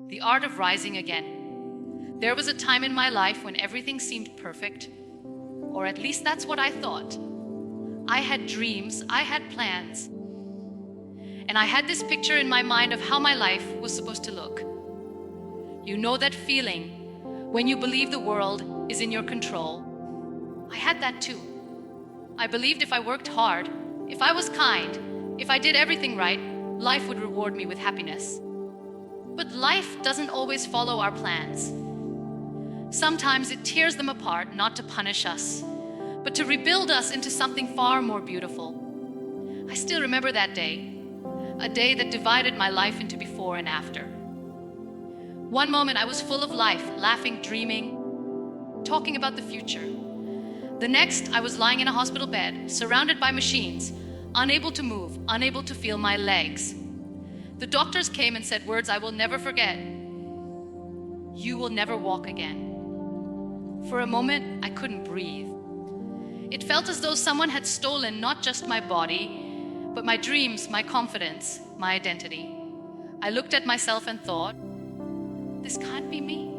The art of rising again. There was a time in my life when everything seemed perfect, or at least that's what I thought. I had dreams, I had plans, and I had this picture in my mind of how my life was supposed to look. You know that feeling when you believe the world is in your control? I had that too. I believed if I worked hard, if I was kind, if I did everything right, life would reward me with happiness. But life doesn't always follow our plans. Sometimes it tears them apart, not to punish us, but to rebuild us into something far more beautiful. I still remember that day, a day that divided my life into before and after. One moment I was full of life, laughing, dreaming, talking about the future. The next, I was lying in a hospital bed, surrounded by machines, unable to move, unable to feel my legs. The doctors came and said words I will never forget. You will never walk again. For a moment, I couldn't breathe. It felt as though someone had stolen not just my body, but my dreams, my confidence, my identity. I looked at myself and thought, this can't be me.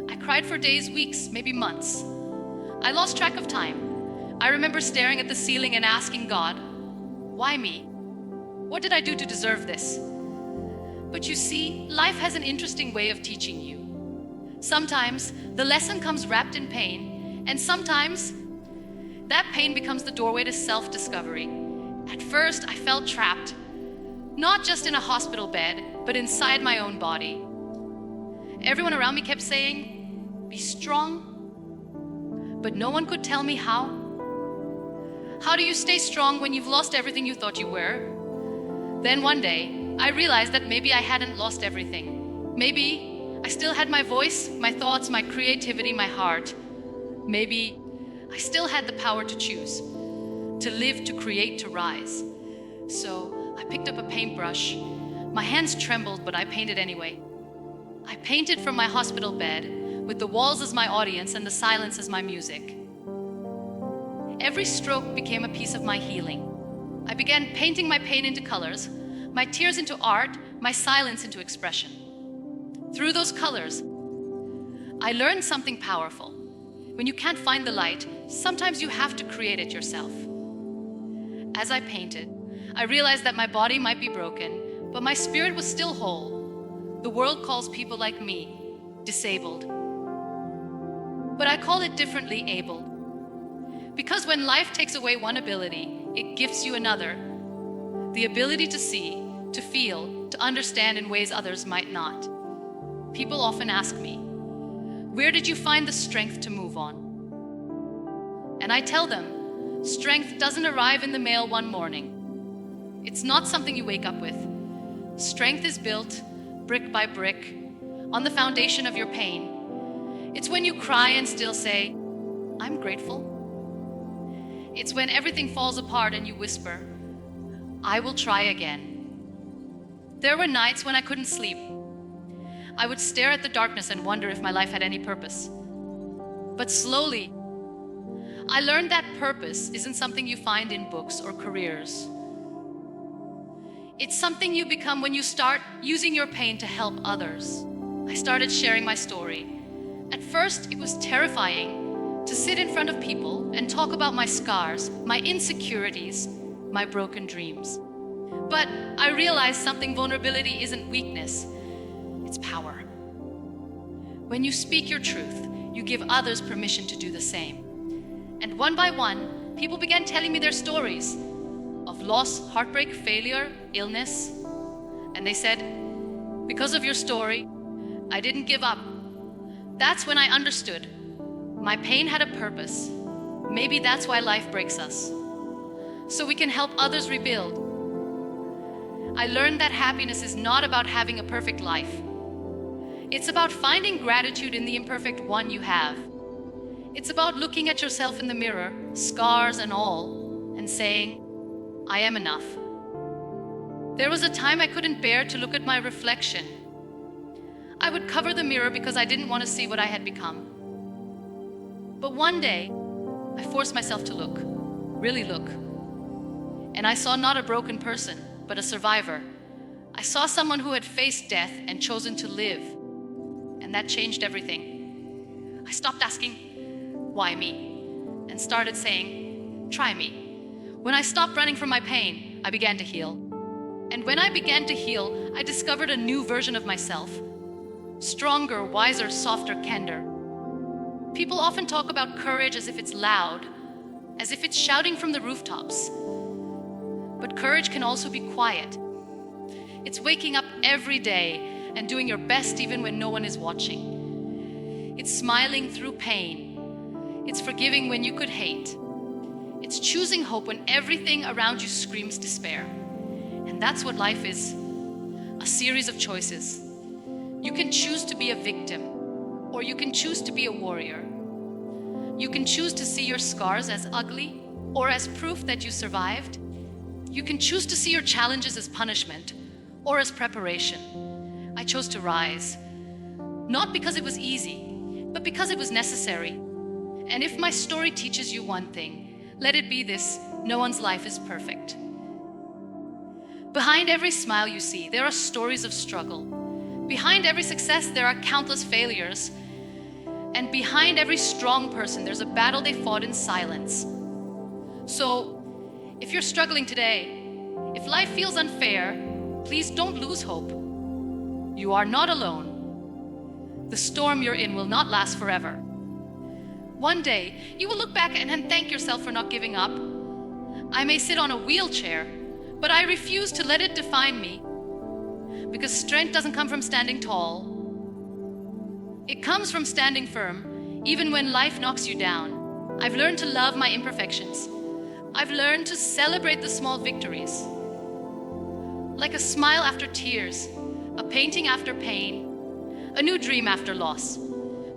I cried for days, weeks, maybe months. I lost track of time. I remember staring at the ceiling and asking God, why me? What did I do to deserve this? But you see, life has an interesting way of teaching you. Sometimes the lesson comes wrapped in pain, and sometimes that pain becomes the doorway to self-discovery. At first, I felt trapped, not just in a hospital bed, but inside my own body. Everyone around me kept saying, be strong, but no one could tell me how. How do you stay strong when you've lost everything you thought you were? Then one day, I realized that maybe I hadn't lost everything. Maybe I still had my voice, my thoughts, my creativity, my heart. Maybe I still had the power to choose, to live, to create, to rise. So I picked up a paintbrush. My hands trembled, but I painted anyway. I painted from my hospital bed, with the walls as my audience and the silence as my music. Every stroke became a piece of my healing. I began painting my pain into colors, my tears into art, my silence into expression. Through those colors, I learned something powerful. When you can't find the light, sometimes you have to create it yourself. As I painted, I realized that my body might be broken, but my spirit was still whole. The world calls people like me disabled. But I call it differently, able. Because when life takes away one ability, it gives you another. The ability to see, to feel, to understand in ways others might not. People often ask me, where did you find the strength to move on? And I tell them, strength doesn't arrive in the mail one morning. It's not something you wake up with. Strength is built brick by brick on the foundation of your pain. It's when you cry and still say, I'm grateful. It's when everything falls apart and you whisper, I will try again. There were nights when I couldn't sleep. I would stare at the darkness and wonder if my life had any purpose. But slowly, I learned that purpose isn't something you find in books or careers. It's something you become when you start using your pain to help others. I started sharing my story. At first, it was terrifying to sit in front of people and talk about my scars, my insecurities, my broken dreams. But I realized vulnerability isn't weakness, it's power. When you speak your truth, you give others permission to do the same. And one by one, people began telling me their stories of loss, heartbreak, failure, illness. And they said, because of your story, I didn't give up. That's when I understood. My pain had a purpose. Maybe that's why life breaks us, so we can help others rebuild. I learned that happiness is not about having a perfect life. It's about finding gratitude in the imperfect one you have. It's about looking at yourself in the mirror, scars and all, and saying, I am enough. There was a time I couldn't bear to look at my reflection. I would cover the mirror because I didn't want to see what I had become. But one day, I forced myself to look, really look. And I saw not a broken person, but a survivor, I saw someone who had faced death and chosen to live, and that changed everything. I stopped asking, why me? And started saying, try me. When I stopped running from my pain, I began to heal. And when I began to heal, I discovered a new version of myself. Stronger, wiser, softer, kinder. People often talk about courage as if it's loud, as if it's shouting from the rooftops. But courage can also be quiet. It's waking up every day and doing your best even when no one is watching. It's smiling through pain. It's forgiving when you could hate. It's choosing hope when everything around you screams despair. And that's what life is, a series of choices. You can choose to be a victim, or you can choose to be a warrior. You can choose to see your scars as ugly or as proof that you survived. You can choose to see your challenges as punishment or as preparation. I chose to rise, not because it was easy, but because it was necessary. And if my story teaches you one thing, let it be this: no one's life is perfect. Behind every smile you see, there are stories of struggle. Behind every success, there are countless failures. And behind every strong person, there's a battle they fought in silence. So, if you're struggling today, if life feels unfair, please don't lose hope. You are not alone. The storm you're in will not last forever. One day, you will look back and thank yourself for not giving up. I may sit on a wheelchair, but I refuse to let it define me. Because strength doesn't come from standing tall. It comes from standing firm, even when life knocks you down. I've learned to love my imperfections. I've learned to celebrate the small victories. Like a smile after tears, a painting after pain, a new dream after loss.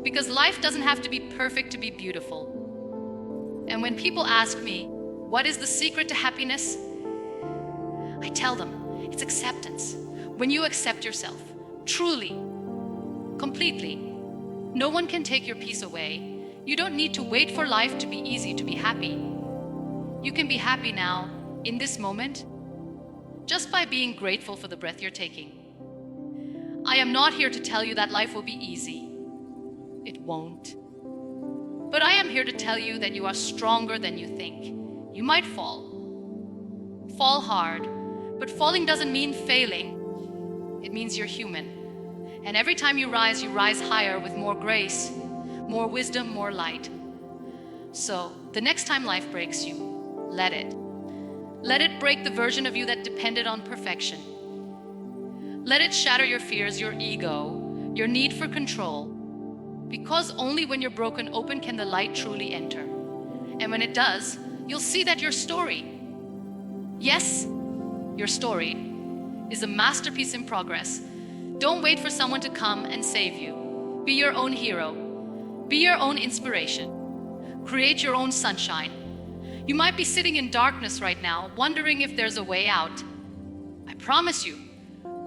Because life doesn't have to be perfect to be beautiful. And when people ask me, what is the secret to happiness? I tell them, it's acceptance. When you accept yourself, truly, completely, no one can take your peace away. You don't need to wait for life to be easy to be happy. You can be happy now, in this moment, just by being grateful for the breath you're taking. I am not here to tell you that life will be easy. It won't. But I am here to tell you that you are stronger than you think. You might fall. Fall hard. But falling doesn't mean failing. It means you're human. And every time you rise higher with more grace, more wisdom, more light. So, the next time life breaks you, let it. Let it break the version of you that depended on perfection. Let it shatter your fears, your ego, your need for control. Because only when you're broken open can the light truly enter. And when it does, you'll see that your story, yes, your story, is a masterpiece in progress. Don't wait for someone to come and save you. Be your own hero. Be your own inspiration. Create your own sunshine. You might be sitting in darkness right now, wondering if there's a way out. I promise you,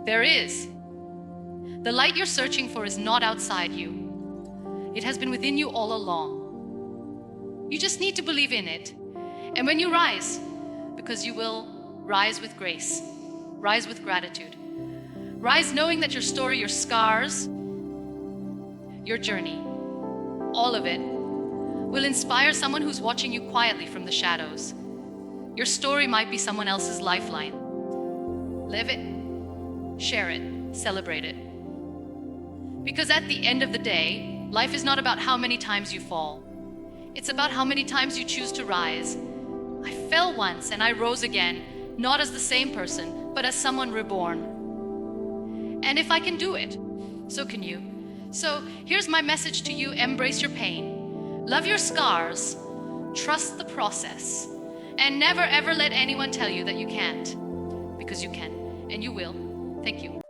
there is. The light you're searching for is not outside you. It has been within you all along. You just need to believe in it. And when you rise, because you will rise with grace, rise with gratitude. Rise knowing that your story, your scars, your journey, all of it, will inspire someone who's watching you quietly from the shadows. Your story might be someone else's lifeline. Live it, share it, celebrate it. Because at the end of the day, life is not about how many times you fall. It's about how many times you choose to rise. I fell once and I rose again, not as the same person, but as someone reborn. And if I can do it, so can you. So here's my message to you: embrace your pain. Love your scars. Trust the process. And never ever let anyone tell you that you can't. Because you can, and you will. Thank you.